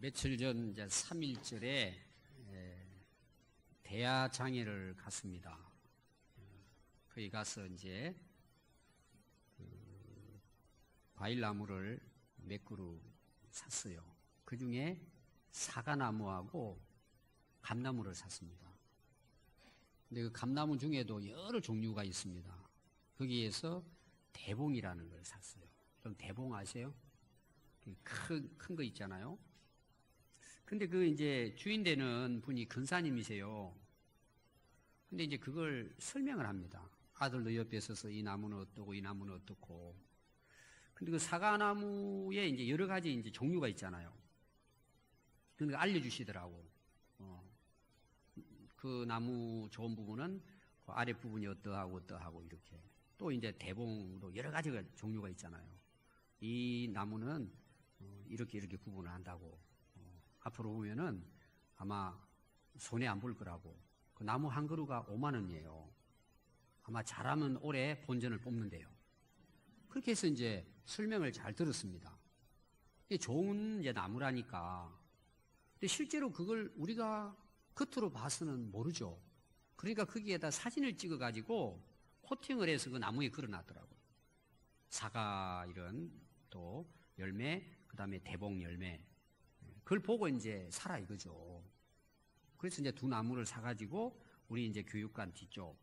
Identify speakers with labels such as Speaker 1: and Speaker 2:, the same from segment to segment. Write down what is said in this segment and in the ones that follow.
Speaker 1: 며칠 전 이제 3.1절에 대야장애를 갔습니다. 거기 가서 이제 과일나무를 몇 그루 샀어요. 그 중에 사과나무하고 감나무를 샀습니다. 근데 그 감나무 중에도 여러 종류가 있습니다. 거기에서 대봉이라는 걸 샀어요. 그럼 대봉 아세요? 큰 거 있잖아요. 근데 그 이제 주인 되는 분이 근사님이세요. 근데 이제 그걸 설명을 합니다. 아들 너 옆에 서서 이 나무는 어떻고 이 나무는 어떻고. 근데 그 사과나무에 이제 여러 가지 이제 종류가 있잖아요. 그러니까 알려주시더라고. 그 나무 좋은 부분은 그 아랫 부분이 어떠하고 이렇게. 또 이제 대봉도 여러 가지가 종류가 있잖아요. 이 나무는 이렇게 구분을 한다고. 앞으로 보면은 아마 손해 안 볼 거라고. 그 나무 한 그루가 5만 원이에요. 아마 잘하면 올해 본전을 뽑는데요. 그렇게 해서 이제 설명을 잘 들었습니다. 이게 좋은 이제 나무라니까. 근데 실제로 그걸 우리가 겉으로 봐서는 모르죠. 그러니까 거기에다 사진을 찍어가지고 코팅을 해서 그 나무에 걸어놨더라고요. 사과 이런 또 열매, 그 다음에 대봉 열매. 그걸 보고 이제 사라 이거죠. 그래서 이제 두 나무를 사가지고 우리 이제 교육관 뒤쪽,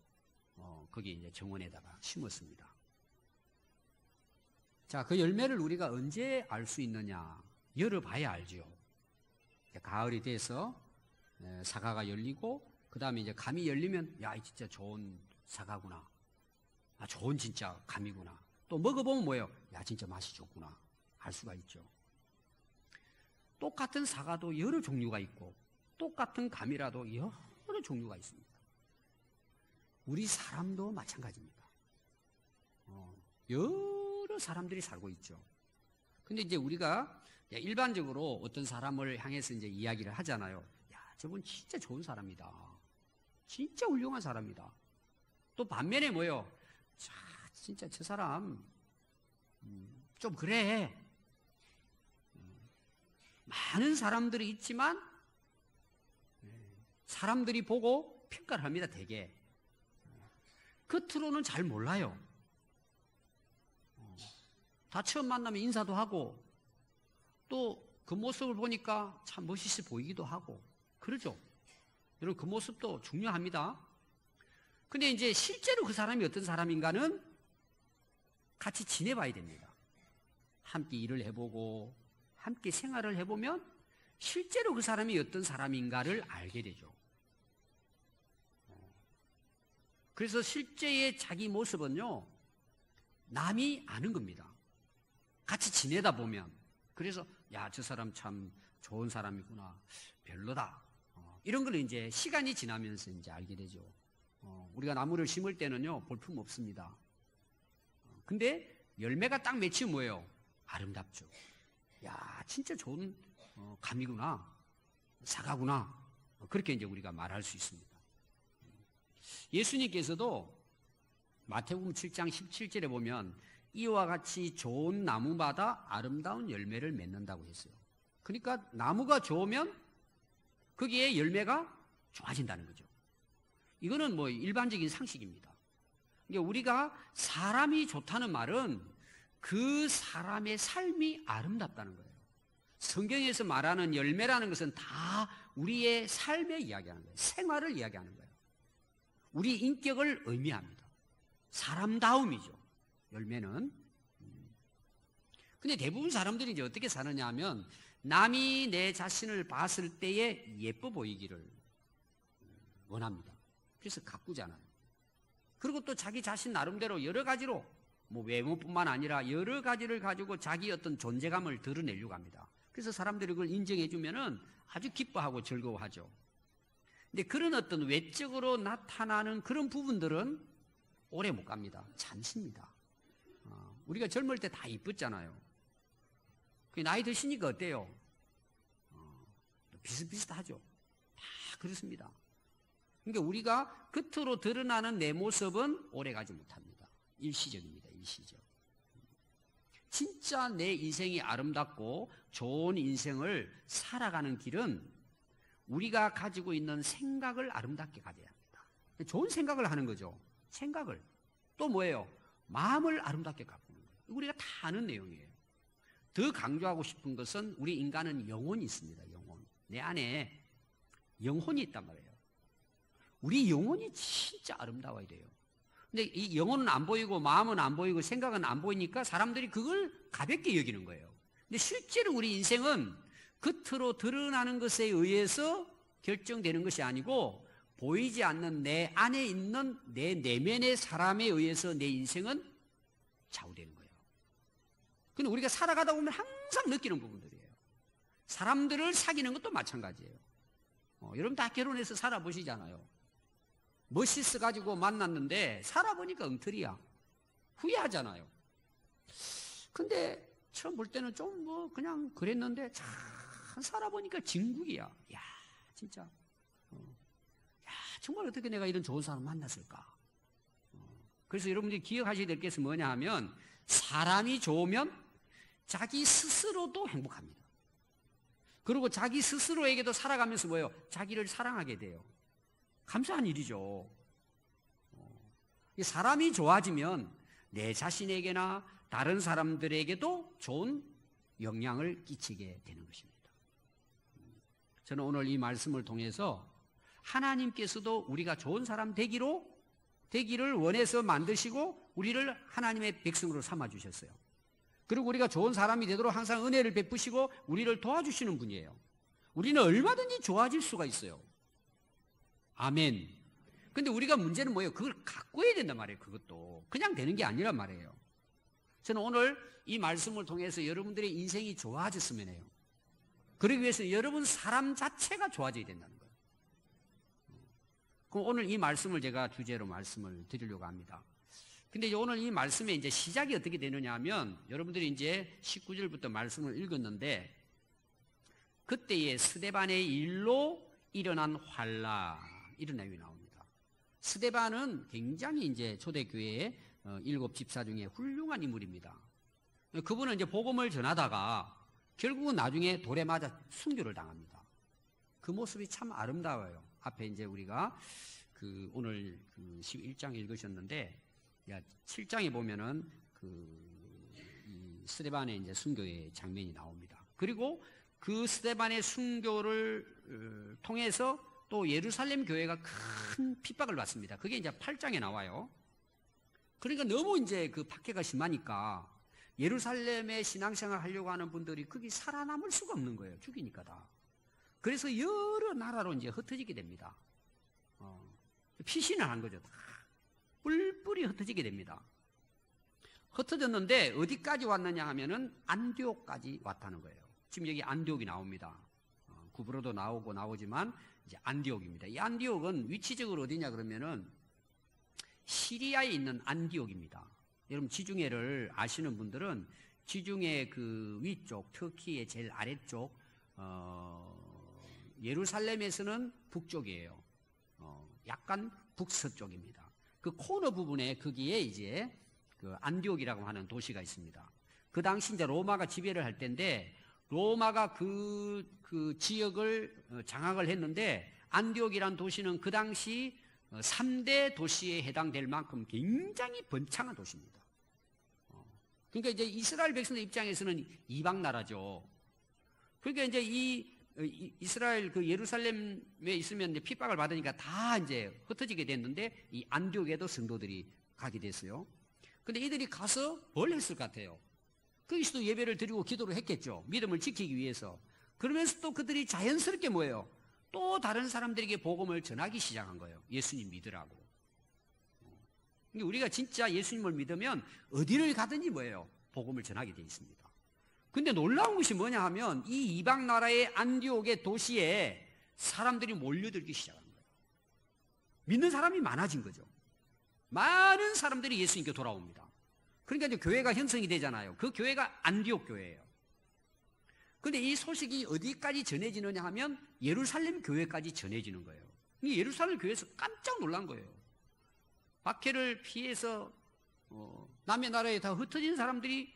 Speaker 1: 거기 이제 정원에다가 심었습니다. 자, 그 열매를 우리가 언제 알 수 있느냐? 열어봐야 알죠. 가을이 돼서 사과가 열리고, 그 다음에 이제 감이 열리면, 야, 이 진짜 좋은 사과구나. 아, 좋은 진짜 감이구나. 또 먹어보면 뭐예요? 야, 진짜 맛이 좋구나. 알 수가 있죠. 똑같은 사과도 여러 종류가 있고, 똑같은 감이라도 여러 종류가 있습니다. 우리 사람도 마찬가지입니다. 여러 사람들이 살고 있죠. 근데 이제 우리가 일반적으로 어떤 사람을 향해서 이제 이야기를 하잖아요. 야, 저분 진짜 좋은 사람이다. 진짜 훌륭한 사람이다. 또 반면에 뭐예요? 자, 진짜 저 사람, 좀 그래. 많은 사람들이 있지만, 사람들이 보고 평가를 합니다, 되게. 겉으로는 잘 몰라요. 다 처음 만나면 인사도 하고, 또 그 모습을 보니까 참 멋있어 보이기도 하고, 그러죠? 여러분, 그 모습도 중요합니다. 근데 이제 실제로 그 사람이 어떤 사람인가는 같이 지내봐야 됩니다. 함께 일을 해보고, 함께 생활을 해보면 실제로 그 사람이 어떤 사람인가를 알게 되죠. 그래서 실제의 자기 모습은요, 남이 아는 겁니다. 같이 지내다 보면. 그래서 야, 저 사람 참 좋은 사람이구나. 별로다. 이런 걸 이제 시간이 지나면서 이제 알게 되죠. 우리가 나무를 심을 때는요, 볼품 없습니다. 근데 열매가 딱 맺히면 뭐예요? 아름답죠. 야, 진짜 좋은 감이구나. 사과구나. 그렇게 이제 우리가 말할 수 있습니다. 예수님께서도 마태복음 7장 17절에 보면 이와 같이 좋은 나무마다 아름다운 열매를 맺는다고 했어요. 그러니까 나무가 좋으면 거기에 열매가 좋아진다는 거죠. 이거는 뭐 일반적인 상식입니다. 그러니까 우리가 사람이 좋다는 말은 그 사람의 삶이 아름답다는 거예요. 성경에서 말하는 열매라는 것은 다 우리의 삶을 이야기하는 거예요. 생활을 이야기하는 거예요. 우리 인격을 의미합니다. 사람다움이죠. 열매는. 근데 대부분 사람들이 이제 어떻게 사느냐 하면 남이 내 자신을 봤을 때에 예뻐 보이기를 원합니다. 그래서 가꾸잖아요. 그리고 또 자기 자신 나름대로 여러 가지로 뭐 외모뿐만 아니라 여러 가지를 가지고 자기 어떤 존재감을 드러내려고 합니다. 그래서 사람들이 그걸 인정해주면은 아주 기뻐하고 즐거워하죠. 근데 그런 어떤 외적으로 나타나는 그런 부분들은 오래 못 갑니다. 잠시입니다. 우리가 젊을 때 다 이뻤잖아요. 나이 드시니까 어때요? 비슷비슷하죠. 다 그렇습니다. 그러니까 우리가 겉으로 드러나는 내 모습은 오래 가지 못합니다. 일시적입니다. 일시적. 진짜 내 인생이 아름답고 좋은 인생을 살아가는 길은 우리가 가지고 있는 생각을 아름답게 가져야 합니다. 좋은 생각을 하는 거죠. 생각을. 또 뭐예요? 마음을 아름답게 가꾸는 거예요. 우리가 다 아는 내용이에요. 더 강조하고 싶은 것은 우리 인간은 영혼이 있습니다. 영혼. 내 안에 영혼이 있단 말이에요. 우리 영혼이 진짜 아름다워야 돼요. 근데 이 영혼은 안 보이고 마음은 안 보이고 생각은 안 보이니까 사람들이 그걸 가볍게 여기는 거예요. 근데 실제로 우리 인생은 겉으로 드러나는 것에 의해서 결정되는 것이 아니고 보이지 않는 내 안에 있는 내 내면의 사람에 의해서 내 인생은 좌우되는 거예요. 근데 우리가 살아가다 보면 항상 느끼는 부분들이에요. 사람들을 사귀는 것도 마찬가지예요. 여러분 다 결혼해서 살아보시잖아요. 멋있어가지고 만났는데 살아보니까 엉터리야. 후회하잖아요. 근데 처음 볼 때는 좀 뭐 그냥 그랬는데 참 살아보니까 진국이야. 야 진짜. 야 정말 어떻게 내가 이런 좋은 사람 만났을까. 그래서 여러분들이 기억하셔야 될 것은 뭐냐 하면 사람이 좋으면 자기 스스로도 행복합니다. 그리고 자기 스스로에게도 살아가면서 뭐예요? 자기를 사랑하게 돼요. 감사한 일이죠. 사람이 좋아지면 내 자신에게나 다른 사람들에게도 좋은 영향을 끼치게 되는 것입니다. 저는 오늘 이 말씀을 통해서 하나님께서도 우리가 좋은 사람 되기를 원해서 만드시고 우리를 하나님의 백성으로 삼아주셨어요. 그리고 우리가 좋은 사람이 되도록 항상 은혜를 베푸시고 우리를 도와주시는 분이에요. 우리는 얼마든지 좋아질 수가 있어요. 아멘. 근데 우리가 문제는 뭐예요? 그걸 갖고 해야 된단 말이에요. 그것도 그냥 되는 게 아니란 말이에요. 저는 오늘 이 말씀을 통해서 여러분들의 인생이 좋아졌으면 해요. 그러기 위해서 여러분 사람 자체가 좋아져야 된다는 거예요. 그럼 오늘 이 말씀을 제가 주제로 말씀을 드리려고 합니다. 근데 오늘 이 말씀의 이제 시작이 어떻게 되느냐 하면 여러분들이 이제 19절부터 말씀을 읽었는데 그때의 스데반의 일로 일어난 환란 이런 내용이 나옵니다. 스데반은 굉장히 이제 초대교회의 7 집사 중에 훌륭한 인물입니다. 그분은 이제 복음을 전하다가 결국은 나중에 돌에 맞아 순교를 당합니다. 그 모습이 참 아름다워요. 앞에 이제 우리가 오늘 11장 읽으셨는데 7장에 보면은 이 스데반의 이제 순교의 장면이 나옵니다. 그리고 그 스데반의 순교를 통해서 또 예루살렘 교회가 큰 핍박을 받습니다. 그게 이제 8장에 나와요. 그러니까 너무 이제 그 박해가 심하니까 예루살렘에 신앙생활 하려고 하는 분들이 거기 살아남을 수가 없는 거예요. 죽이니까 다. 그래서 여러 나라로 이제 흩어지게 됩니다. 피신을 한 거죠. 다 뿔뿔이 흩어지게 됩니다. 흩어졌는데 어디까지 왔느냐 하면은 안디옥까지 왔다는 거예요. 지금 여기 안디옥이 나옵니다. 구브로도 나오지만 이제 안디옥입니다. 이 안디옥은 위치적으로 어디냐 그러면은 시리아에 있는 안디옥입니다. 여러분 지중해를 아시는 분들은 지중해 그 위쪽 터키의 제일 아래쪽 예루살렘에서는 북쪽이에요. 약간 북서쪽입니다. 그 코너 부분에 거기에 이제 그 안디옥이라고 하는 도시가 있습니다. 그 당시 이제 로마가 지배를 할 때인데 로마가 그 지역을 장악을 했는데 안디옥이란 도시는 그 당시 3대 도시에 해당될 만큼 굉장히 번창한 도시입니다. 그러니까 이제 이스라엘 백성들 입장에서는 이방 나라죠. 그러니까 이제 이 이스라엘 그 예루살렘에 있으면 이제 핍박을 받으니까 다 이제 흩어지게 됐는데 이 안디옥에도 성도들이 가게 됐어요. 근데 이들이 가서 뭘 했을 것 같아요? 거기서도 예배를 드리고 기도를 했겠죠. 믿음을 지키기 위해서. 그러면서 또 그들이 자연스럽게 뭐예요? 또 다른 사람들에게 복음을 전하기 시작한 거예요. 예수님 믿으라고. 그러니까 우리가 진짜 예수님을 믿으면 어디를 가든지 뭐예요? 복음을 전하게 되어 있습니다. 근데 놀라운 것이 뭐냐 하면 이 이방 나라의 안디옥의 도시에 사람들이 몰려들기 시작한 거예요. 믿는 사람이 많아진 거죠. 많은 사람들이 예수님께 돌아옵니다. 그러니까 이제 교회가 형성이 되잖아요. 그 교회가 안디옥 교회예요. 근데 이 소식이 어디까지 전해지느냐 하면 예루살렘 교회까지 전해지는 거예요. 이 예루살렘 교회에서 깜짝 놀란 거예요. 박해를 피해서 남의 나라에 다 흩어진 사람들이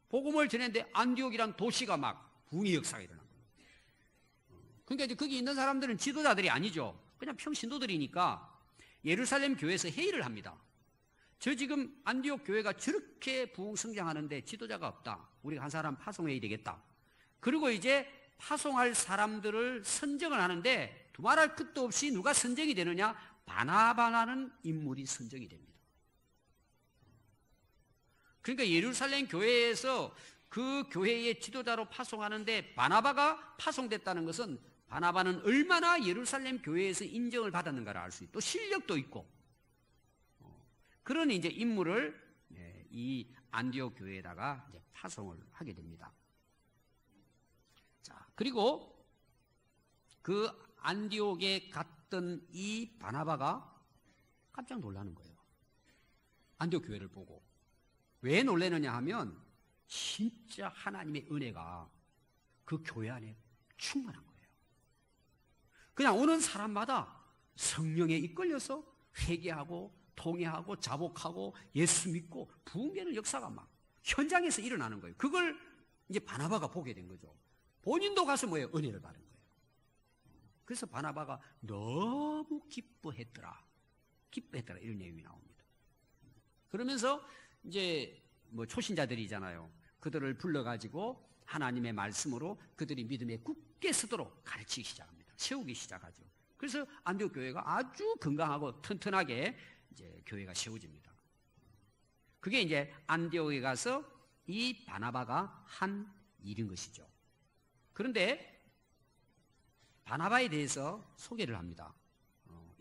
Speaker 1: 복음을 전했는데 안디옥이란 도시가 막 붕의 역사가 일어난 거예요. 그러니까 이제 거기 있는 사람들은 지도자들이 아니죠. 그냥 평신도들이니까 예루살렘 교회에서 회의를 합니다. 저 지금 안디옥 교회가 저렇게 부흥성장하는데 지도자가 없다. 우리가 한 사람 파송해야 되겠다. 그리고 이제 파송할 사람들을 선정을 하는데 두말할 끝도 없이 누가 선정이 되느냐? 바나바라는 인물이 선정이 됩니다. 그러니까 예루살렘 교회에서 그 교회의 지도자로 파송하는데 바나바가 파송됐다는 것은 바나바는 얼마나 예루살렘 교회에서 인정을 받았는가를 알 수 있고 또 실력도 있고 그런 이제 인물을 이 안디옥 교회에다가 이제 파송을 하게 됩니다. 자, 그리고 그 안디옥에 갔던 이 바나바가 깜짝 놀라는 거예요. 안디옥 교회를 보고. 왜 놀라느냐 하면 진짜 하나님의 은혜가 그 교회 안에 충만한 거예요. 그냥 오는 사람마다 성령에 이끌려서 회개하고 통회하고 자복하고 예수 믿고 부흥되는 역사가 막 현장에서 일어나는 거예요. 그걸 이제 바나바가 보게 된 거죠. 본인도 가서 뭐예요? 은혜를 받은 거예요. 그래서 바나바가 너무 기뻐했더라 이런 내용이 나옵니다. 그러면서 이제 뭐 초신자들이잖아요. 그들을 불러가지고 하나님의 말씀으로 그들이 믿음에 굳게 서도록 가르치기 시작합니다. 세우기 시작하죠. 그래서 안디옥 교회가 아주 건강하고 튼튼하게 이제 교회가 세워집니다. 그게 이제 안디옥에 가서 이 바나바가 한 일인 것이죠. 그런데 바나바에 대해서 소개를 합니다.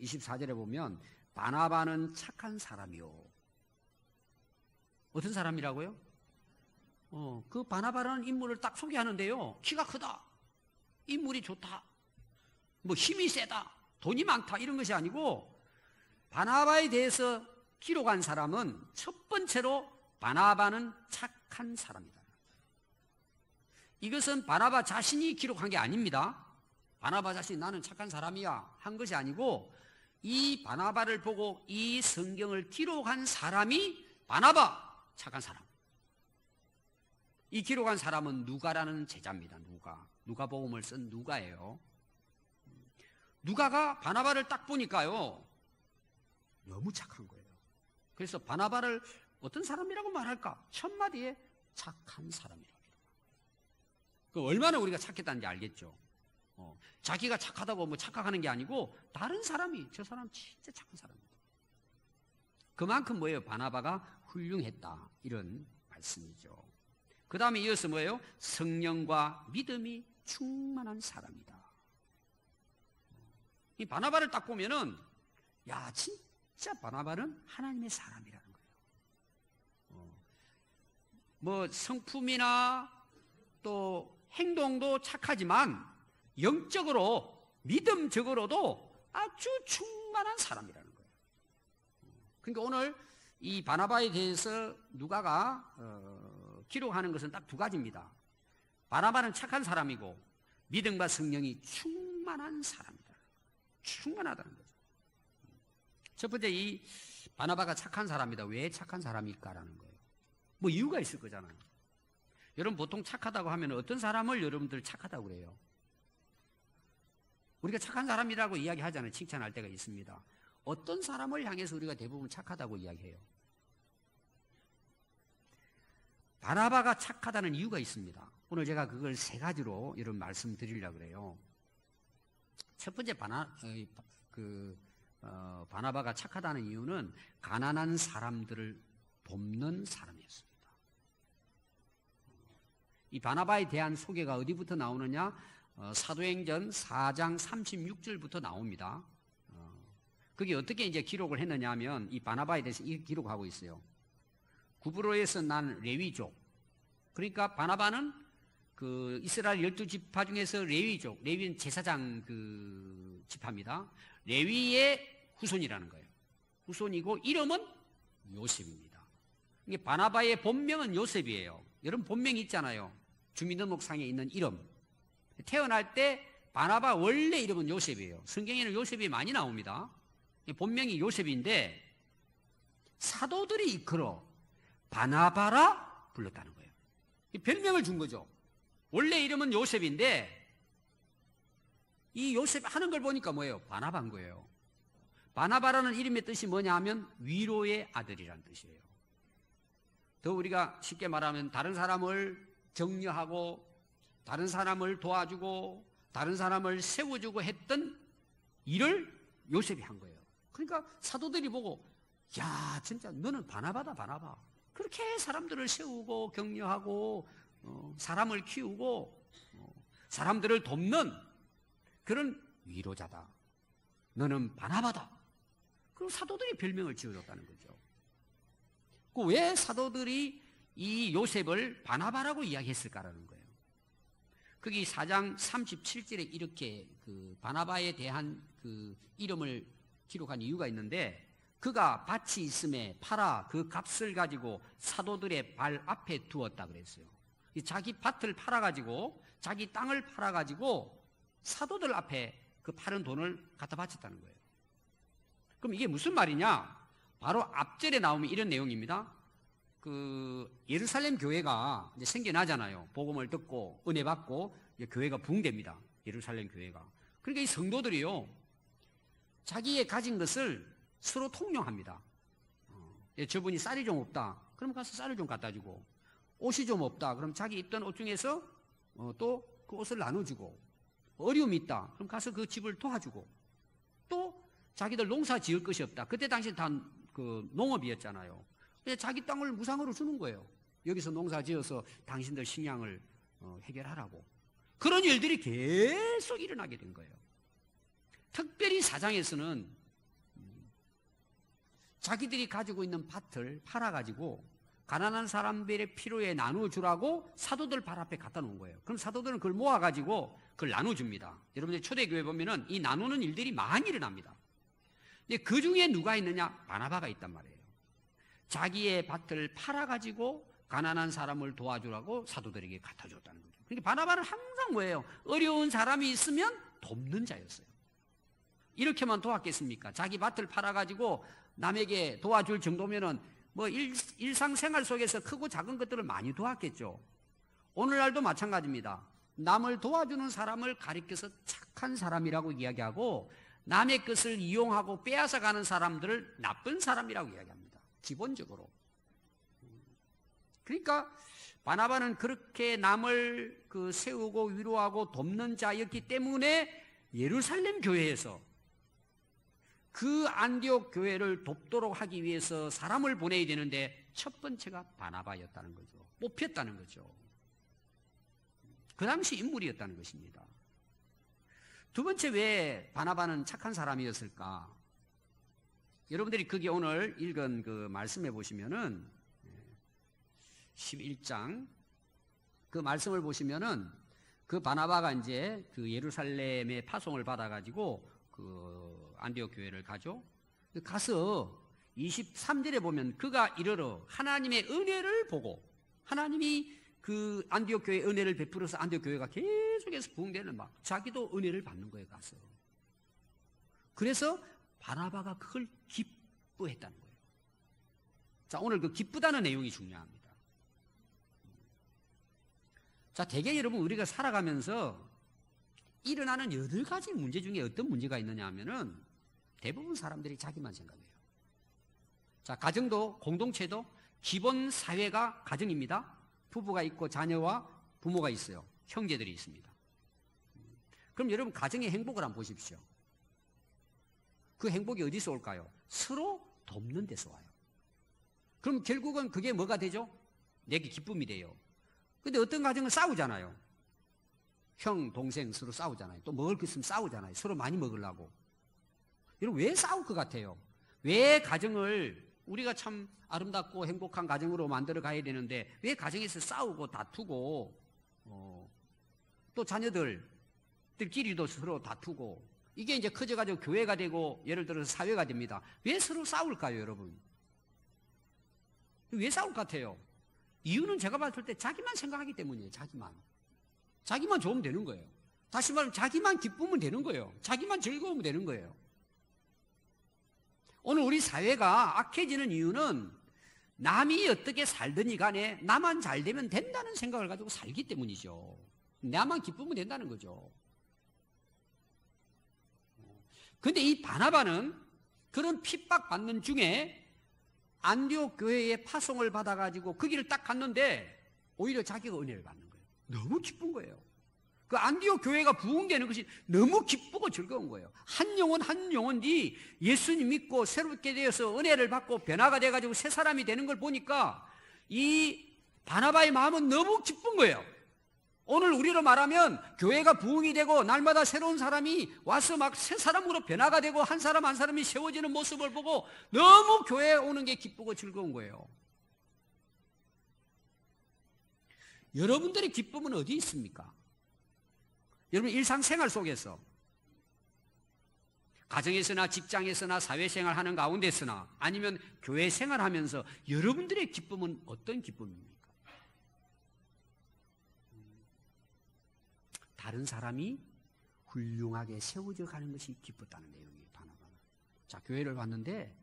Speaker 1: 24절에 보면 바나바는 착한 사람이요. 어떤 사람이라고요? 그 바나바라는 인물을 딱 소개하는데요. 키가 크다. 인물이 좋다. 뭐 힘이 세다. 돈이 많다. 이런 것이 아니고 바나바에 대해서 기록한 사람은 첫 번째로 바나바는 착한 사람이다. 이것은 바나바 자신이 기록한 게 아닙니다. 바나바 자신이 나는 착한 사람이야 한 것이 아니고 이 바나바를 보고 이 성경을 기록한 사람이 바나바 착한 사람. 이 기록한 사람은 누가라는 제자입니다. 누가복음을 쓴 누가예요. 누가가 바나바를 딱 보니까요 너무 착한 거예요. 그래서 바나바를 어떤 사람이라고 말할까? 첫 마디에 착한 사람이라고. 그 얼마나 우리가 착했다는지 알겠죠. 자기가 착하다고 뭐 착각하는 게 아니고 다른 사람이 저 사람 진짜 착한 사람입니다. 그만큼 뭐예요? 바나바가 훌륭했다 이런 말씀이죠. 그 다음에 이어서 뭐예요? 성령과 믿음이 충만한 사람이다. 이 바나바를 딱 보면은 야 진짜 바나바는 하나님의 사람이라는 거예요. 뭐 성품이나 또 행동도 착하지만 영적으로 믿음적으로도 아주 충만한 사람이라는 거예요. 그러니까 오늘 이 바나바에 대해서 누가가 기록하는 것은 딱 두 가지입니다. 바나바는 착한 사람이고 믿음과 성령이 충만한 사람이다. 충만하다는 거죠. 첫 번째 이 바나바가 착한 사람이다. 왜 착한 사람일까라는 거예요. 뭐 이유가 있을 거잖아요. 여러분 보통 착하다고 하면 어떤 사람을 여러분들 착하다고 그래요? 우리가 착한 사람이라고 이야기하잖아요. 칭찬할 때가 있습니다. 어떤 사람을 향해서 우리가 대부분 착하다고 이야기해요? 바나바가 착하다는 이유가 있습니다. 오늘 제가 그걸 세 가지로 여러분 말씀드리려고 그래요. 첫 번째 바나바가 착하다는 이유는 가난한 사람들을 돕는 사람이었습니다. 이 바나바에 대한 소개가 어디부터 나오느냐? 사도행전 4장 36절부터 나옵니다. 그게 어떻게 이제 기록을 했느냐 하면 이 바나바에 대해서 이렇게 기록하고 있어요. 구브로에서 난 레위족. 그러니까 바나바는 그 이스라엘 12지파 중에서 레위족, 레위는 제사장 그 지파입니다. 레위의 후손이라는 거예요. 후손이고 이름은 요셉입니다. 이게 바나바의 본명은 요셉이에요. 여러분 본명이 있잖아요. 주민등록상에 있는 이름. 태어날 때 바나바 원래 이름은 요셉이에요. 성경에는 요셉이 많이 나옵니다. 본명이 요셉인데 사도들이 이끌어 바나바라 불렀다는 거예요. 별명을 준 거죠. 원래 이름은 요셉인데 이 요셉 하는 걸 보니까 뭐예요? 바나바인 거예요. 바나바라는 이름의 뜻이 뭐냐 하면 위로의 아들이라는 뜻이에요. 더 우리가 쉽게 말하면 다른 사람을 격려하고 다른 사람을 도와주고 다른 사람을 세워주고 했던 일을 요셉이 한 거예요. 그러니까 사도들이 보고 야 진짜 너는 바나바다 바나바. 그렇게 사람들을 세우고 격려하고 사람을 키우고 사람들을 돕는 그런 위로자다. 너는 바나바다. 그럼 사도들이 별명을 지어줬다는 거죠. 왜 사도들이 이 요셉을 바나바라고 이야기했을까라는 거예요. 거기 4장 37절에 이렇게 그 바나바에 대한 그 이름을 기록한 이유가 있는데 그가 밭이 있음에 팔아 그 값을 가지고 사도들의 발 앞에 두었다 그랬어요. 자기 밭을 팔아가지고 자기 땅을 팔아가지고 사도들 앞에 그 파는 돈을 갖다 바쳤다는 거예요. 그럼 이게 무슨 말이냐? 바로 앞절에 나오면 이런 내용입니다. 그 예루살렘 교회가 이제 생겨나잖아요. 복음을 듣고 은혜 받고 이제 교회가 부흥됩니다. 예루살렘 교회가. 그러니까 이 성도들이요, 자기의 가진 것을 서로 통용합니다. 저분이 쌀이 좀 없다. 그럼 가서 쌀을 좀 갖다 주고, 옷이 좀 없다. 그럼 자기 입던 옷 중에서 또 그 옷을 나눠주고, 어려움이 있다. 그럼 가서 그 집을 도와주고, 또 자기들 농사 지을 것이 없다. 그때 당시 다 그 농업이었잖아요. 그냥 자기 땅을 무상으로 주는 거예요. 여기서 농사 지어서 당신들 식량을 해결하라고. 그런 일들이 계속 일어나게 된 거예요. 특별히 4장에서는 자기들이 가지고 있는 밭을 팔아가지고 가난한 사람들의 필요에 나눠주라고 사도들 발 앞에 갖다 놓은 거예요. 그럼 사도들은 그걸 모아가지고 그걸 나눠줍니다. 여러분들 초대교회 보면은 이 나누는 일들이 많이 일어납니다. 근데 그 중에 누가 있느냐? 바나바가 있단 말이에요. 자기의 밭을 팔아가지고 가난한 사람을 도와주라고 사도들에게 갖다 줬다는 거죠. 그러니까 바나바는 항상 뭐예요? 어려운 사람이 있으면 돕는 자였어요. 이렇게만 도왔겠습니까? 자기 밭을 팔아가지고 남에게 도와줄 정도면은 뭐 일상생활 속에서 크고 작은 것들을 많이 도왔겠죠. 오늘날도 마찬가지입니다. 남을 도와주는 사람을 가리켜서 착한 사람이라고 이야기하고 남의 것을 이용하고 빼앗아 가는 사람들을 나쁜 사람이라고 이야기합니다. 기본적으로. 그러니까 바나바는 그렇게 남을 세우고 위로하고 돕는 자였기 때문에 예루살렘 교회에서 그 안디옥 교회를 돕도록 하기 위해서 사람을 보내야 되는데 첫 번째가 바나바였다는 거죠. 뽑혔다는 거죠. 그 당시 인물이었다는 것입니다. 두 번째, 왜 바나바는 착한 사람이었을까? 여러분들이 거기 오늘 읽은 그 말씀해 보시면은 11장 그 말씀을 보시면은 그 바나바가 이제 그 예루살렘에 파송을 받아가지고 그 안디옥 교회를 가죠. 가서 23절에 보면 그가 이르러 하나님의 은혜를 보고 하나님이 그 안디옥 교회에 은혜를 베풀어서 안디옥 교회가 계속해서 부흥되는 막 자기도 은혜를 받는 거예요. 가서. 그래서 바나바가 그걸 기뻐했다는 거예요. 자, 오늘 그 기쁘다는 내용이 중요합니다. 자, 대개 여러분 우리가 살아가면서 일어나는 8가지 문제 중에 어떤 문제가 있느냐 하면은 대부분 사람들이 자기만 생각해요. 자, 가정도 공동체도 기본 사회가 가정입니다. 부부가 있고 자녀와 부모가 있어요. 형제들이 있습니다. 그럼 여러분 가정의 행복을 한번 보십시오. 그 행복이 어디서 올까요? 서로 돕는 데서 와요. 그럼 결국은 그게 뭐가 되죠? 내게 기쁨이 돼요. 근데 어떤 가정은 싸우잖아요. 형, 동생 서로 싸우잖아요. 또 먹을 거 있으면 싸우잖아요. 서로 많이 먹으려고. 여러분 왜 싸울 것 같아요? 왜 가정을 우리가 참 아름답고 행복한 가정으로 만들어 가야 되는데 왜 가정에서 싸우고 다투고 또 자녀들끼리도 서로 다투고 이게 이제 커져가지고 교회가 되고 예를 들어서 사회가 됩니다. 왜 서로 싸울까요, 여러분? 왜 싸울 것 같아요? 이유는 제가 봤을 때 자기만 생각하기 때문이에요. 자기만 좋으면 되는 거예요. 다시 말하면 자기만 기쁘면 되는 거예요. 자기만 즐거우면 되는 거예요. 오늘 우리 사회가 악해지는 이유는 남이 어떻게 살든지 간에 나만 잘 되면 된다는 생각을 가지고 살기 때문이죠. 나만 기쁘면 된다는 거죠. 근데 이 바나바는 그런 핍박받는 중에 안디옥 교회에 파송을 받아가지고 그 길을 딱 갔는데 오히려 자기가 은혜를 받는 거예요. 너무 기쁜 거예요. 그 안디옥 교회가 부흥되는 것이 너무 기쁘고 즐거운 거예요. 한 영혼이 예수님 믿고 새롭게 되어서 은혜를 받고 변화가 돼가지고 새 사람이 되는 걸 보니까 이 바나바의 마음은 너무 기쁜 거예요. 오늘 우리로 말하면 교회가 부흥이 되고 날마다 새로운 사람이 와서 막 새 사람으로 변화가 되고 한 사람 한 사람이 세워지는 모습을 보고 너무 교회에 오는 게 기쁘고 즐거운 거예요. 여러분들의 기쁨은 어디 있습니까? 여러분 일상생활 속에서 가정에서나 직장에서나 사회생활 하는 가운데서나 아니면 교회 생활하면서 여러분들의 기쁨은 어떤 기쁨입니까? 다른 사람이 훌륭하게 세워져 가는 것이 기뻤다는 내용이에요. 바나바는. 자, 교회를 왔는데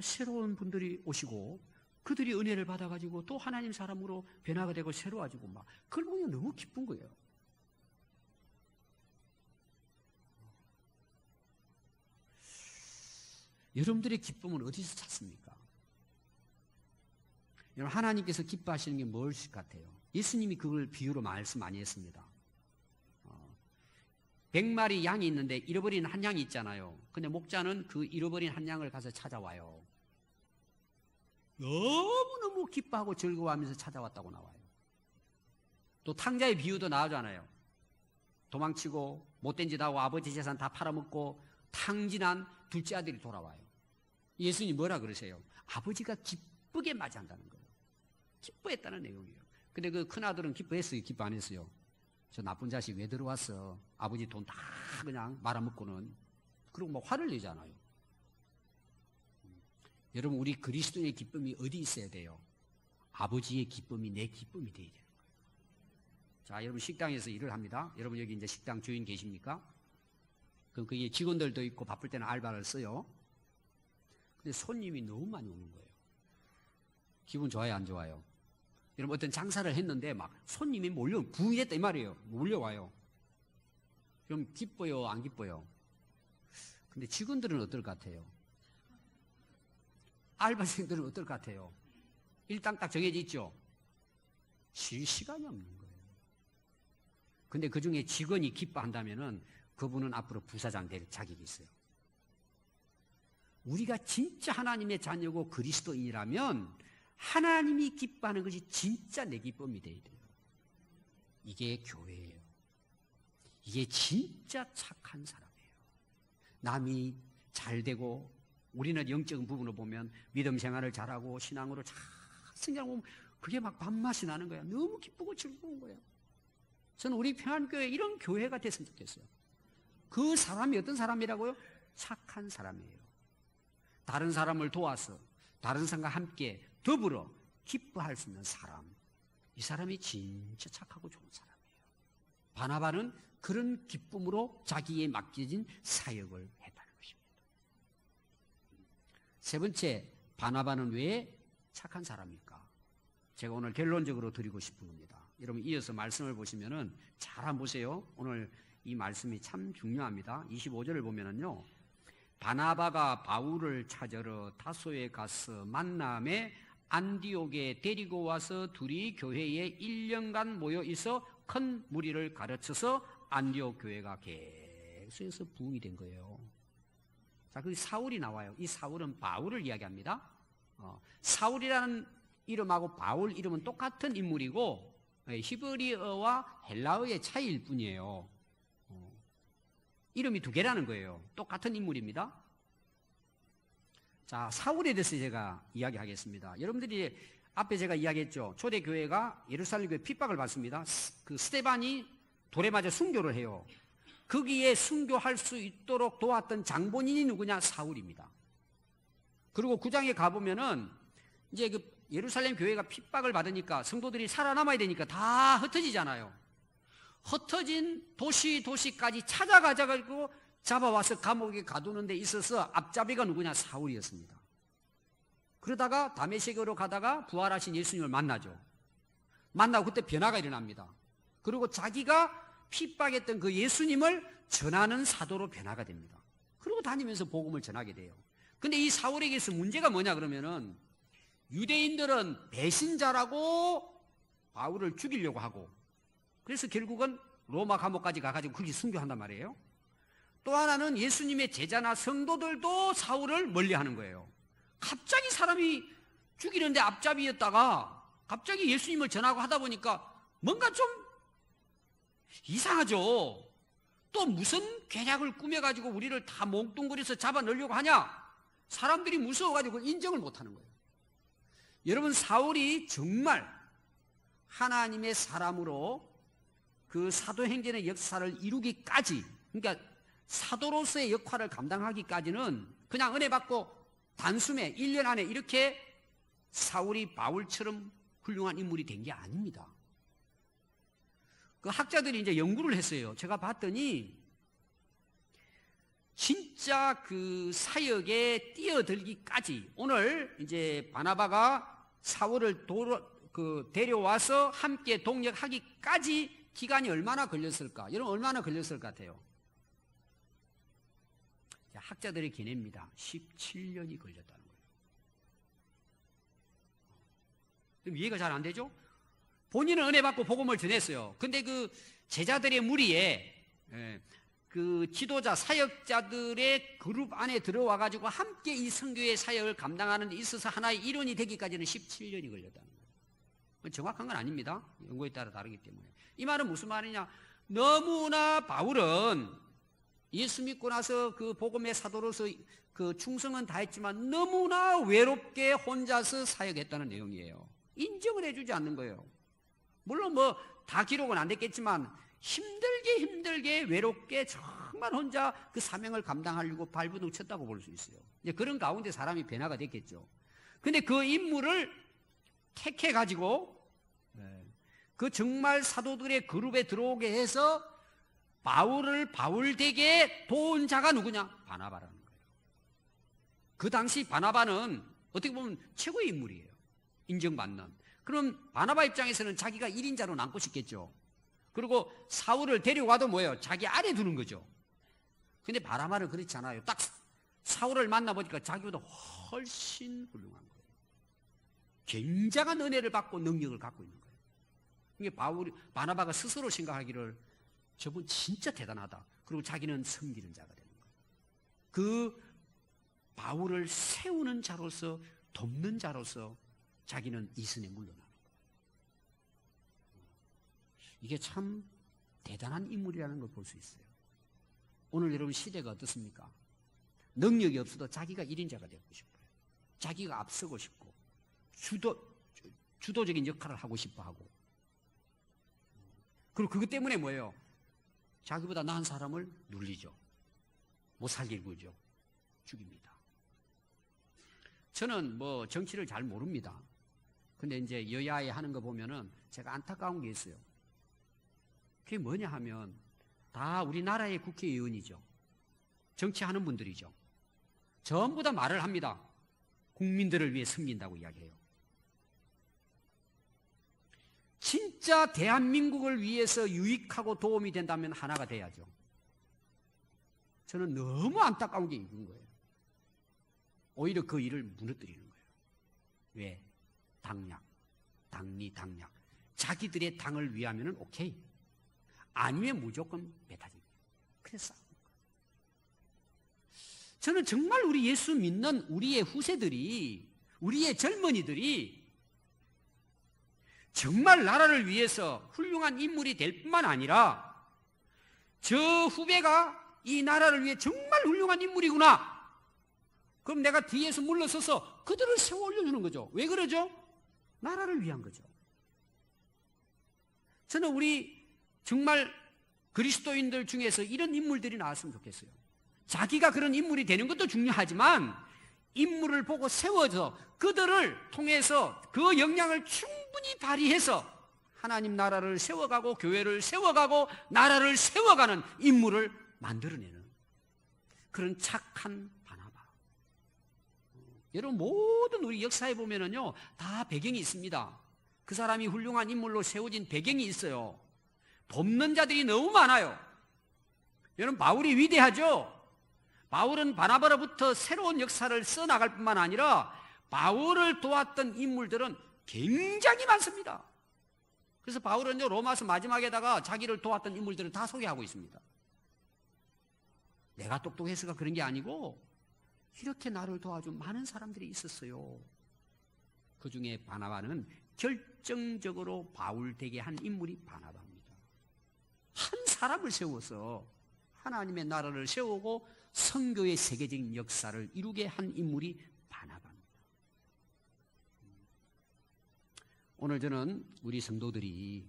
Speaker 1: 새로운 분들이 오시고 그들이 은혜를 받아가지고 또 하나님 사람으로 변화가 되고 새로워지고 막 그걸 보면 너무 기쁜 거예요. 여러분들의 기쁨은 어디서 찾습니까? 여러분 하나님께서 기뻐하시는 게 무엇일 것 같아요? 예수님이 그걸 비유로 말씀 많이 했습니다. 100마리 양이 있는데 잃어버린 한 양이 있잖아요. 근데 목자는 그 잃어버린 한 양을 가서 찾아와요. 너무너무 기뻐하고 즐거워하면서 찾아왔다고 나와요. 또 탕자의 비유도 나오잖아요. 도망치고 못된 짓 하고 아버지 재산 다 팔아먹고 탕진한 둘째 아들이 돌아와요. 예수님이 뭐라 그러세요? 아버지가 기쁘게 맞이한다는 거예요. 기뻐했다는 내용이에요. 근데 그 큰아들은 기뻐했어요? 기뻐 안 했어요? 저 나쁜 자식 왜 들어왔어? 아버지 돈 다 그냥 말아먹고는. 그리고 뭐 화를 내잖아요. 여러분 우리 그리스도의 기쁨이 어디 있어야 돼요? 아버지의 기쁨이 내 기쁨이 되어야 되는 거예요. 자, 여러분 식당에서 일을 합니다. 여러분 여기 이제 식당 주인 계십니까? 그럼 거기에 직원들도 있고 바쁠 때는 알바를 써요. 근데 손님이 너무 많이 오는 거예요. 기분 좋아요, 안 좋아요? 여러분 어떤 장사를 했는데 막 손님이 부흥했다 이 말이에요. 몰려와요. 그럼 기뻐요, 안 기뻐요? 근데 직원들은 어떨 것 같아요? 알바생들은 어떨 것 같아요? 일당 딱 정해져 있죠? 쉴 시간이 없는 거예요. 근데 그 중에 직원이 기뻐한다면은 그분은 앞으로 부사장 될 자격이 있어요. 우리가 진짜 하나님의 자녀고 그리스도인이라면 하나님이 기뻐하는 것이 진짜 내 기쁨이 되어야 돼요. 이게 교회예요. 이게 진짜 착한 사람이에요. 남이 잘 되고 우리는 영적인 부분을 보면 믿음 생활을 잘하고 신앙으로 잘 성장하고 그게 막 밥맛이 나는 거야. 너무 기쁘고 즐거운 거예요. 저는 우리 평안교회 이런 교회가 됐으면 좋겠어요. 그 사람이 어떤 사람이라고요? 착한 사람이에요. 다른 사람을 도와서 다른 사람과 함께 더불어 기뻐할 수 있는 사람. 이 사람이 진짜 착하고 좋은 사람이에요. 바나바는 그런 기쁨으로 자기에 맡겨진 사역을 했다는 것입니다. 세 번째, 바나바는 왜 착한 사람일까? 제가 오늘 결론적으로 드리고 싶은 겁니다. 여러분 이어서 말씀을 보시면은 잘 한번 보세요. 오늘 이 말씀이 참 중요합니다. 25절을 보면은요. 바나바가 바울을 찾으러 다소에 가서 만남에 안디옥에 데리고 와서 둘이 교회에 1년간 모여 있어 큰 무리를 가르쳐서 안디옥 교회가 계속해서 부흥이 된 거예요. 자, 그 사울이 나와요. 이 사울은 바울을 이야기합니다. 사울이라는 이름하고 바울 이름은 똑같은 인물이고 히브리어와 헬라어의 차이일 뿐이에요. 이름이 두 개라는 거예요. 똑같은 인물입니다. 자, 사울에 대해서 제가 이야기하겠습니다. 여러분들이 앞에 제가 이야기했죠. 초대교회가 예루살렘 교회 핍박을 받습니다. 그 스데반이 돌에 맞아 순교를 해요. 거기에 순교할 수 있도록 도왔던 장본인이 누구냐? 사울입니다. 그리고 9장에 가보면은 이제 그 예루살렘 교회가 핍박을 받으니까 성도들이 살아남아야 되니까 다 흩어지잖아요. 흩어진 도시까지 찾아가지고 잡아와서 감옥에 가두는 데 있어서 앞잡이가 누구냐? 사울이었습니다. 그러다가 다메섹으로 가다가 부활하신 예수님을 만나죠. 만나고 그때 변화가 일어납니다. 그리고 자기가 핍박했던 그 예수님을 전하는 사도로 변화가 됩니다. 그리고 다니면서 복음을 전하게 돼요. 근데 이 사울에게서 문제가 뭐냐 그러면은 유대인들은 배신자라고 바울을 죽이려고 하고, 그래서 결국은 로마 감옥까지 가가지고 거기 순교한단 말이에요. 또 하나는 예수님의 제자나 성도들도 사울을 멀리하는 거예요. 갑자기 사람이 죽이는데 앞잡이였다가 갑자기 예수님을 전하고 하다 보니까 뭔가 좀 이상하죠. 또 무슨 계략을 꾸며가지고 우리를 다 몽뚱그려서 잡아 넣으려고 하냐? 사람들이 무서워가지고 인정을 못하는 거예요. 여러분, 사울이 정말 하나님의 사람으로 그 사도행전의 역사를 이루기까지, 그러니까 사도로서의 역할을 감당하기까지는 그냥 은혜 받고 단숨에 1년 안에 이렇게 사울이 바울처럼 훌륭한 인물이 된 게 아닙니다. 그 학자들이 이제 연구를 했어요. 제가 봤더니 진짜 그 사역에 뛰어들기까지, 오늘 이제 바나바가 사울을 데려와서 함께 동역하기까지 기간이 얼마나 걸렸을까? 여러분, 얼마나 걸렸을 것 같아요? 학자들의 견해입니다. 17년이 걸렸다는 거예요. 그럼 이해가 잘 안 되죠? 본인은 은혜 받고 복음을 전했어요. 근데 그 제자들의 무리에 그 지도자 사역자들의 그룹 안에 들어와 가지고 함께 이 선교의 사역을 감당하는 데 있어서 하나의 일원이 되기까지는 17년이 걸렸다는 거예요. 정확한 건 아닙니다. 연구에 따라 다르기 때문에. 이 말은 무슨 말이냐? 너무나 바울은 예수 믿고 나서 그 복음의 사도로서 그 충성은 다했지만 너무나 외롭게 혼자서 사역했다는 내용이에요. 인정을 해주지 않는 거예요. 물론 뭐 다 기록은 안 됐겠지만 힘들게 외롭게 정말 혼자 그 사명을 감당하려고 발버둥 쳤다고 볼 수 있어요. 이제 그런 가운데 사람이 변화가 됐겠죠. 근데 그 인물을 택해 가지고 그 정말 사도들의 그룹에 들어오게 해서 바울을 바울되게 도운 자가 누구냐? 바나바라는 거예요. 그 당시 바나바는 어떻게 보면 최고의 인물이에요. 인정받는. 그럼 바나바 입장에서는 자기가 1인자로 남고 싶겠죠. 그리고 사울을 데려와도 뭐예요? 자기 아래 두는 거죠. 근데 바나바는 그렇지 않아요. 딱 사울을 만나보니까 자기보다 훨씬 훌륭한 거예요. 굉장한 은혜를 받고 능력을 갖고 있는 거예요. 이게 바나바가 스스로 생각하기를 저분 진짜 대단하다. 그리고 자기는 섬기는 자가 되는 거예요. 그 바울을 세우는 자로서, 돕는 자로서 자기는 이선에 물러나는 거예요. 이게 참 대단한 인물이라는 걸 볼 수 있어요. 오늘 여러분 시대가 어떻습니까? 능력이 없어도 자기가 1인자가 되고 싶어요. 자기가 앞서고 싶고 주도적인 역할을 하고 싶어 하고, 그리고 그것 때문에 뭐예요? 자기보다 나은 사람을 눌리죠. 못 살게 굴죠. 죽입니다. 저는 뭐 정치를 잘 모릅니다. 근데 이제 여야에 하는 거 보면은 제가 안타까운 게 있어요. 그게 뭐냐 하면 다 우리나라의 국회의원이죠. 정치하는 분들이죠. 전부 다 말을 합니다. 국민들을 위해 섬긴다고 이야기해요. 진짜 대한민국을 위해서 유익하고 도움이 된다면 하나가 돼야죠. 저는 너무 안타까운 게 이건 거예요. 오히려 그 일을 무너뜨리는 거예요. 왜? 당약, 당리, 당약. 자기들의 당을 위하면 오케이. 아니면 무조건 배타적이에요. 그래서 싸우는 거예요. 저는 정말 우리 예수 믿는 우리의 후세들이, 우리의 젊은이들이 정말 나라를 위해서 훌륭한 인물이 될 뿐만 아니라 저 후배가 이 나라를 위해 정말 훌륭한 인물이구나. 그럼 내가 뒤에서 물러서서 그들을 세워 올려주는 거죠. 왜 그러죠? 나라를 위한 거죠. 저는 우리 정말 그리스도인들 중에서 이런 인물들이 나왔으면 좋겠어요. 자기가 그런 인물이 되는 것도 중요하지만 인물을 보고 세워서 그들을 통해서 그 역량을 충분히 발휘해서 하나님 나라를 세워가고 교회를 세워가고 나라를 세워가는 인물을 만들어내는 그런 착한 바나바. 여러분, 모든 우리 역사에 보면은요, 다 배경이 있습니다. 그 사람이 훌륭한 인물로 세워진 배경이 있어요. 돕는 자들이 너무 많아요. 여러분, 바울이 위대하죠? 바울은 바나바로부터 새로운 역사를 써나갈 뿐만 아니라 바울을 도왔던 인물들은 굉장히 많습니다. 그래서 바울은요, 로마서 마지막에다가 자기를 도왔던 인물들을 다 소개하고 있습니다. 내가 똑똑해서가 그런 게 아니고 이렇게 나를 도와준 많은 사람들이 있었어요. 그 중에 바나바는 결정적으로 바울 되게 한 인물이 바나바입니다. 한 사람을 세워서 하나님의 나라를 세우고 선교의 세계적인 역사를 이루게 한 인물이 바나바입니다. 오늘 저는 우리 성도들이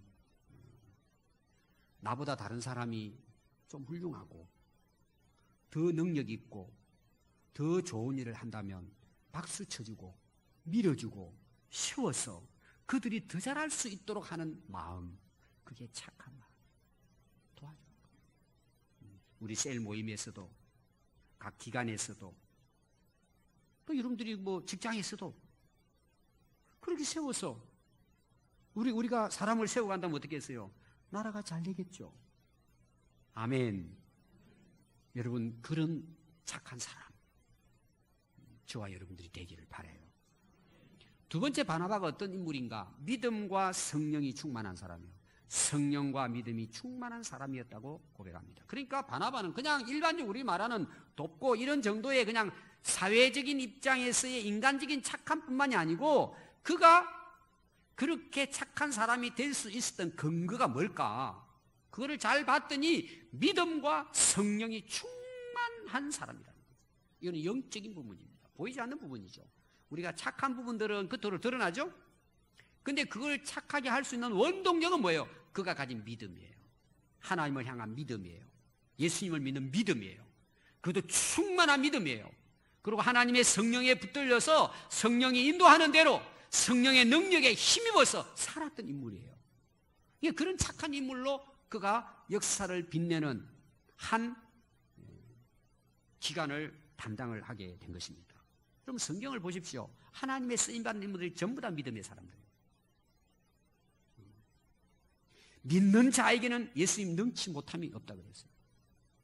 Speaker 1: 나보다 다른 사람이 좀 훌륭하고 더 능력 있고 더 좋은 일을 한다면 박수 쳐주고 밀어주고 세워서 그들이 더 잘할 수 있도록 하는 마음, 그게 착한 마음. 도와줘. 우리 셀 모임에서도, 각 기관에서도, 또 여러분들이 뭐 직장에서도 그렇게 세워서 우리가 사람을 세워간다면 어떻게 했어요? 나라가 잘 되겠죠. 아멘. 여러분, 그런 착한 사람 저와 여러분들이 되기를 바라요. 두 번째 바나바가 어떤 인물인가? 믿음과 성령이 충만한 사람이요. 성령과 믿음이 충만한 사람이었다고 고백합니다. 그러니까 바나바는 그냥 일반적으로 우리 말하는 돕고 이런 정도의 그냥 사회적인 입장에서의 인간적인 착함뿐만이 아니고 그가 그렇게 착한 사람이 될 수 있었던 근거가 뭘까? 그거를 잘 봤더니 믿음과 성령이 충만한 사람이라는 거죠. 이거는 영적인 부분입니다. 보이지 않는 부분이죠. 우리가 착한 부분들은 겉으로 드러나죠? 근데 그걸 착하게 할 수 있는 원동력은 뭐예요? 그가 가진 믿음이에요. 하나님을 향한 믿음이에요. 예수님을 믿는 믿음이에요. 그것도 충만한 믿음이에요. 그리고 하나님의 성령에 붙들려서 성령이 인도하는 대로 성령의 능력에 힘입어서 살았던 인물이에요. 그런 착한 인물로 그가 역사를 빛내는 한 기간을 담당을 하게 된 것입니다. 그럼 성경을 보십시오. 하나님의 쓰임받는 인물들이 전부 다 믿음의 사람들이에요. 믿는 자에게는 예수님 능치 못함이 없다고 그랬어요.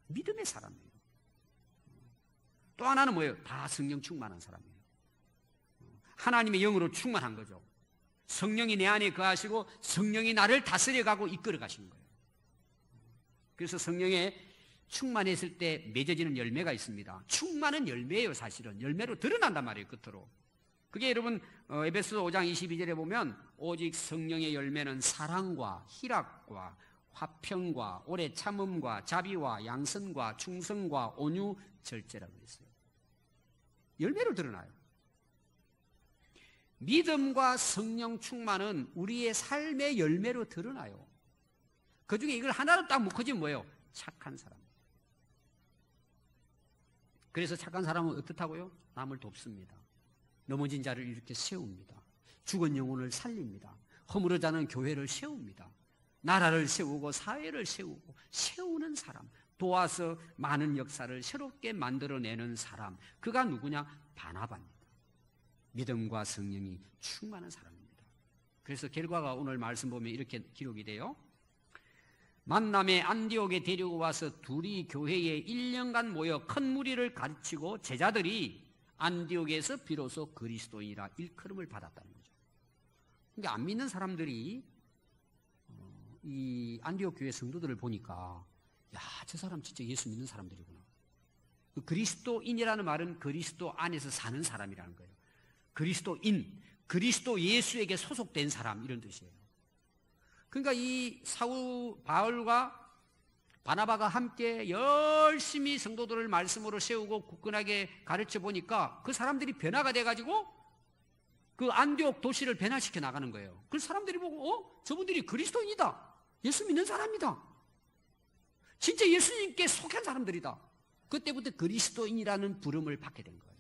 Speaker 1: 믿음의 사람이에요. 또 하나는 뭐예요? 다 성령 충만한 사람이에요. 하나님의 영으로 충만한 거죠. 성령이 내 안에 거하시고 성령이 나를 다스려가고 이끌어 가시는 거예요. 그래서 성령에 충만했을 때 맺어지는 열매가 있습니다. 충만은 열매예요. 사실은 열매로 드러난단 말이에요. 끝으로. 그게 여러분 에베소서 5장 22절에 보면 오직 성령의 열매는 사랑과 희락과 화평과 오래 참음과 자비와 양선과 충성과 온유 절제라고 했어요. 열매로 드러나요. 믿음과 성령 충만은 우리의 삶의 열매로 드러나요. 그중에 이걸 하나로 딱 묶어지면 뭐예요? 착한 사람. 그래서 착한 사람은 어떻다고요? 남을 돕습니다. 넘어진 자를 이렇게 세웁니다. 죽은 영혼을 살립니다. 허물어 자는 교회를 세웁니다. 나라를 세우고 사회를 세우고 세우는 사람, 도와서 많은 역사를 새롭게 만들어내는 사람, 그가 누구냐? 바나바입니다. 믿음과 성령이 충만한 사람입니다. 그래서 결과가 오늘 말씀 보면 이렇게 기록이 돼요. 만남의 안디옥에 데리고 와서 둘이 교회에 1년간 모여 큰 무리를 가르치고 제자들이 안디옥에서 비로소 그리스도인이라 일컬음을 받았다는 거죠. 그러니까 안 믿는 사람들이 이 안디옥 교회 성도들을 보니까 야, 저 사람 진짜 예수 믿는 사람들이구나. 그 그리스도인이라는 말은 그리스도 안에서 사는 사람이라는 거예요. 그리스도인, 그리스도 예수에게 소속된 사람 이런 뜻이에요. 그러니까 이 바울과 바나바가 함께 열심히 성도들을 말씀으로 세우고 굳건하게 가르쳐 보니까 그 사람들이 변화가 돼가지고 그 안디옥 도시를 변화시켜 나가는 거예요. 그 사람들이 보고 저분들이 그리스도인이다. 예수 믿는 사람이다. 진짜 예수님께 속한 사람들이다. 그때부터 그리스도인이라는 부름을 받게 된 거예요.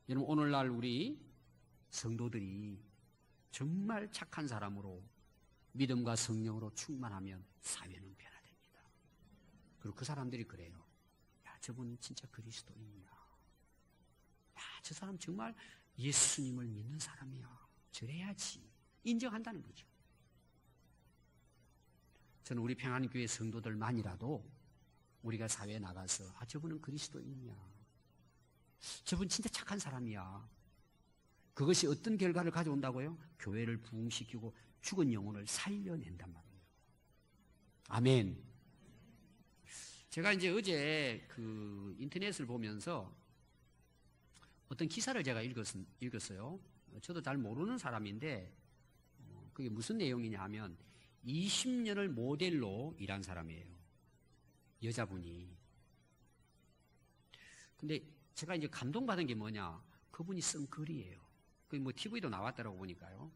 Speaker 1: 여러분, 오늘날 우리 성도들이 정말 착한 사람으로 믿음과 성령으로 충만하면 사회는 변화됩니다. 그리고 그 사람들이 그래요. 야, 저분 진짜 그리스도인이야. 저 사람 정말 예수님을 믿는 사람이야. 저래야지. 인정한다는 거죠. 저는 우리 평안교회 성도들만이라도 우리가 사회에 나가서 저분은 그리스도인이야. 저분 진짜 착한 사람이야. 그것이 어떤 결과를 가져온다고요? 교회를 부흥시키고 죽은 영혼을 살려낸단 말이에요. 아멘. 제가 이제 어제 그 인터넷을 보면서 어떤 기사를 제가 읽었어요. 저도 잘 모르는 사람인데 그게 무슨 내용이냐 하면 20년을 모델로 일한 사람이에요. 여자분이. 근데 제가 이제 감동받은 게 뭐냐? 그분이 쓴 글이에요. 그 뭐 TV도 나왔다라고 보니까요.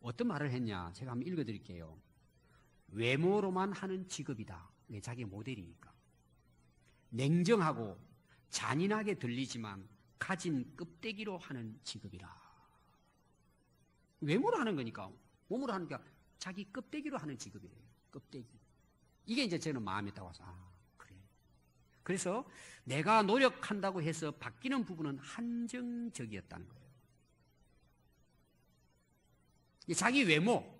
Speaker 1: 어떤 말을 했냐? 제가 한번 읽어드릴게요. 외모로만 하는 직업이다. 자기 모델이니까. 냉정하고 잔인하게 들리지만 가진 껍데기로 하는 직업이라. 외모로 하는 거니까, 몸으로 하니까 자기 껍데기로 하는 직업이래요. 껍데기. 이게 이제 저는 마음에 딱 와서, 그래. 그래서 내가 노력한다고 해서 바뀌는 부분은 한정적이었다는 거예요. 자기 외모.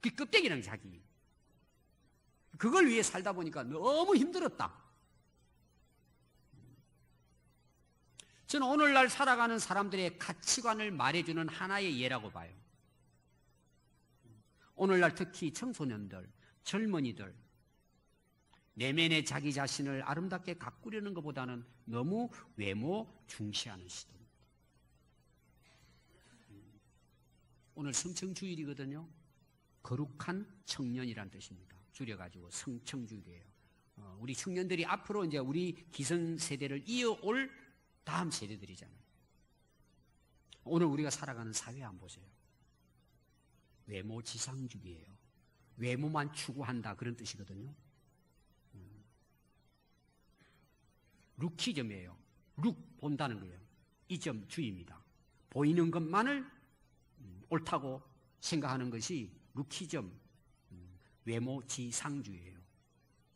Speaker 1: 그 껍데기는 자기. 그걸 위해 살다 보니까 너무 힘들었다. 저는 오늘날 살아가는 사람들의 가치관을 말해주는 하나의 예라고 봐요. 오늘날 특히 청소년들, 젊은이들, 내면의 자기 자신을 아름답게 가꾸려는 것보다는 너무 외모 중시하는 시대입니다. 오늘 성청주일이거든요. 거룩한 청년이란 뜻입니다. 줄여가지고 성청주일이에요. 우리 청년들이 앞으로 이제 우리 기성세대를 이어올 다음 세대들이잖아요. 오늘 우리가 살아가는 사회 한번 보세요. 외모지상주의예요. 외모만 추구한다 그런 뜻이거든요. 루키즘이에요. 룩 본다는 거예요. 이점주의입니다. 보이는 것만을 옳다고 생각하는 것이 루키즘, 외모지상주의예요.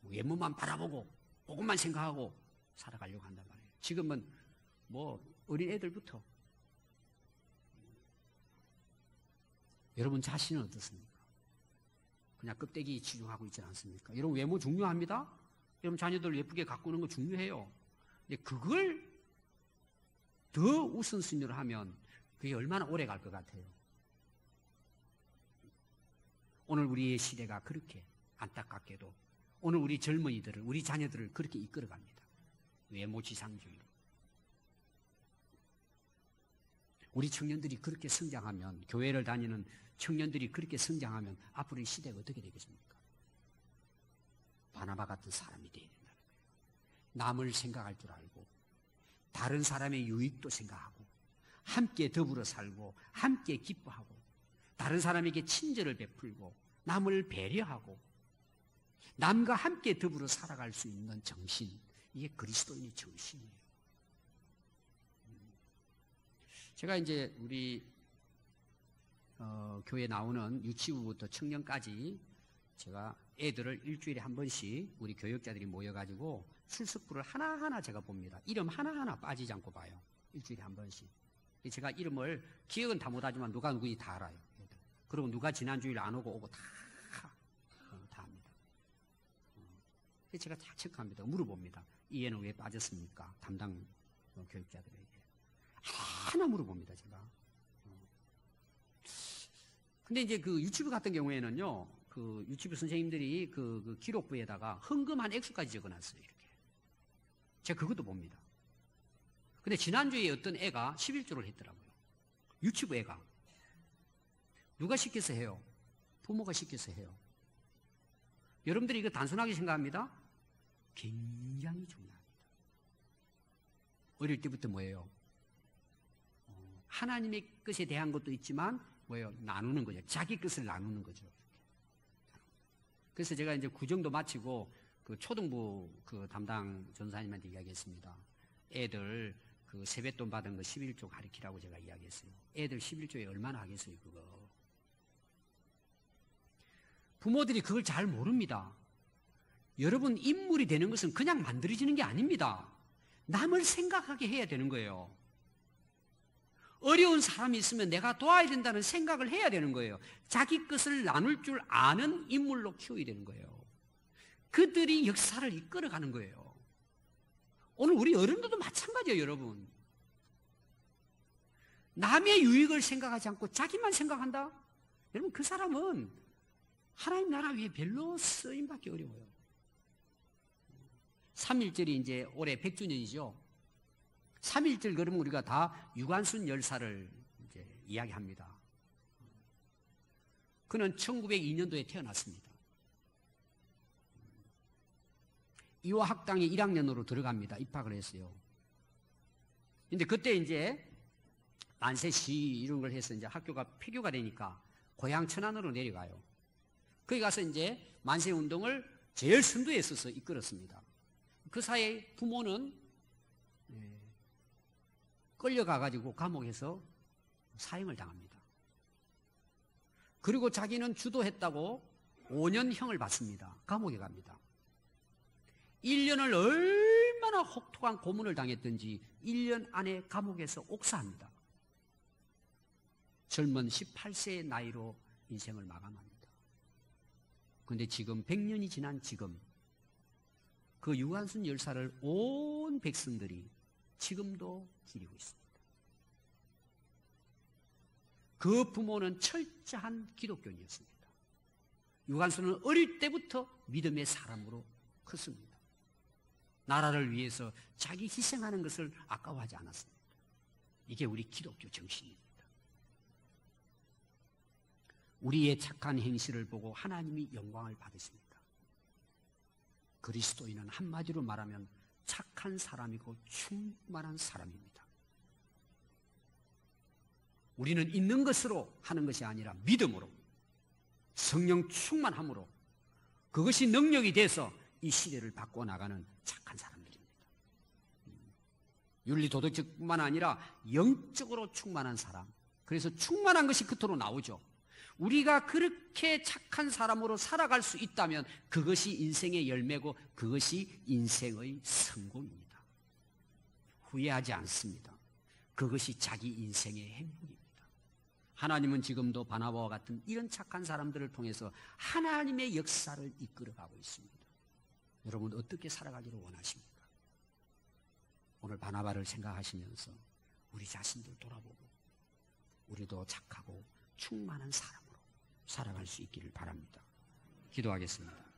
Speaker 1: 외모만 바라보고 그것만 생각하고 살아가려고 한단 말이에요. 지금은 뭐 어린 애들부터. 여러분 자신은 어떻습니까? 그냥 껍데기 치중하고 있지 않습니까? 여러분 외모 중요합니다. 여러분 자녀들 예쁘게 가꾸는 거 중요해요. 근데 그걸 더 우선순위로 하면 그게 얼마나 오래 갈 것 같아요. 오늘 우리의 시대가 그렇게 안타깝게도 오늘 우리 젊은이들을, 우리 자녀들을 그렇게 이끌어갑니다. 외모지상주의로. 우리 청년들이 그렇게 성장하면, 교회를 다니는 청년들이 그렇게 성장하면 앞으로 이 시대가 어떻게 되겠습니까? 바나바 같은 사람이 되어야 된다는 거예요. 남을 생각할 줄 알고 다른 사람의 유익도 생각하고 함께 더불어 살고 함께 기뻐하고 다른 사람에게 친절을 베풀고 남을 배려하고 남과 함께 더불어 살아갈 수 있는 정신, 이게 그리스도인의 정신이에요. 제가 이제 우리 교회 나오는 유치부부터 청년까지 제가 애들을 일주일에 한 번씩 우리 교역자들이 모여가지고 출석부를 하나하나 제가 봅니다. 이름 하나하나 빠지지 않고 봐요. 일주일에 한 번씩. 제가 이름을 기억은 다 못하지만 누가 누구인지 다 알아요. 그리고 누가 지난주일 안 오고 다 합니다. 제가 다 체크합니다. 물어봅니다. 이 애는 왜 빠졌습니까? 담당 교육자들에게. 하나 물어봅니다, 제가. 근데 이제 그 유치부 같은 경우에는요, 그 유치부 선생님들이 그 기록부에다가 헌금한 액수까지 적어놨어요, 이렇게. 제가 그것도 봅니다. 근데 지난주에 어떤 애가 11조를 했더라고요. 유치부 애가. 누가 시켜서 해요? 부모가 시켜서 해요. 여러분들이 이거 단순하게 생각합니다? 굉장히 중요합니다. 어릴 때부터 뭐예요? 하나님의 것에 대한 것도 있지만 뭐예요? 나누는 거죠. 자기 것을 나누는 거죠. 그래서 제가 이제 구정도 마치고 그 초등부 그 담당 전사님한테 이야기했습니다. 애들 그 세뱃돈 받은 거 11조 가르치라고 제가 이야기했어요. 애들 11조에 얼마나 하겠어요, 그거. 부모들이 그걸 잘 모릅니다. 여러분, 인물이 되는 것은 그냥 만들어지는 게 아닙니다. 남을 생각하게 해야 되는 거예요. 어려운 사람이 있으면 내가 도와야 된다는 생각을 해야 되는 거예요. 자기 것을 나눌 줄 아는 인물로 키워야 되는 거예요. 그들이 역사를 이끌어가는 거예요. 오늘 우리 어른들도 마찬가지예요, 여러분. 남의 유익을 생각하지 않고 자기만 생각한다? 여러분, 그 사람은 하나님 나라 위에 별로 쓰임받기 어려워요. 3.1절이 이제 올해 100주년이죠. 3.1절 그러면 우리가 다 유관순 열사를 이제 이야기합니다. 그는 1902년도에 태어났습니다. 이화학당에 1학년으로 들어갑니다. 입학을 했어요. 근데 그때 이제 만세시 이런 걸 해서 이제 학교가 폐교가 되니까 고향 천안으로 내려가요. 거기 가서 이제 만세 운동을 제일 선두에 서서 이끌었습니다. 그 사이에 부모는 끌려가가지고 감옥에서 사형을 당합니다. 그리고 자기는 주도했다고 5년형을 받습니다. 감옥에 갑니다. 1년을 얼마나 혹독한 고문을 당했던지 1년 안에 감옥에서 옥사합니다. 젊은 18세의 나이로 인생을 마감합니다. 그런데 지금 100년이 지난 지금 그 유관순 열사를 온 백성들이 지금도 기리고 있습니다. 그 부모는 철저한 기독교인이었습니다. 유관순은 어릴 때부터 믿음의 사람으로 컸습니다. 나라를 위해서 자기 희생하는 것을 아까워하지 않았습니다. 이게 우리 기독교 정신입니다. 우리의 착한 행실을 보고 하나님이 영광을 받으십니다. 그리스도인은 한마디로 말하면 착한 사람이고 충만한 사람입니다. 우리는 있는 것으로 하는 것이 아니라 믿음으로, 성령 충만함으로 그것이 능력이 돼서 이 시대를 바꿔나가는 착한 사람들입니다. 윤리도덕적뿐만 아니라 영적으로 충만한 사람. 그래서 충만한 것이 겉으로 나오죠. 우리가 그렇게 착한 사람으로 살아갈 수 있다면 그것이 인생의 열매고 그것이 인생의 성공입니다. 후회하지 않습니다. 그것이 자기 인생의 행복입니다. 하나님은 지금도 바나바와 같은 이런 착한 사람들을 통해서 하나님의 역사를 이끌어가고 있습니다. 여러분 어떻게 살아가기를 원하십니까? 오늘 바나바를 생각하시면서 우리 자신들 돌아보고 우리도 착하고 충만한 사람으로 살아갈 수 있기를 바랍니다. 기도하겠습니다.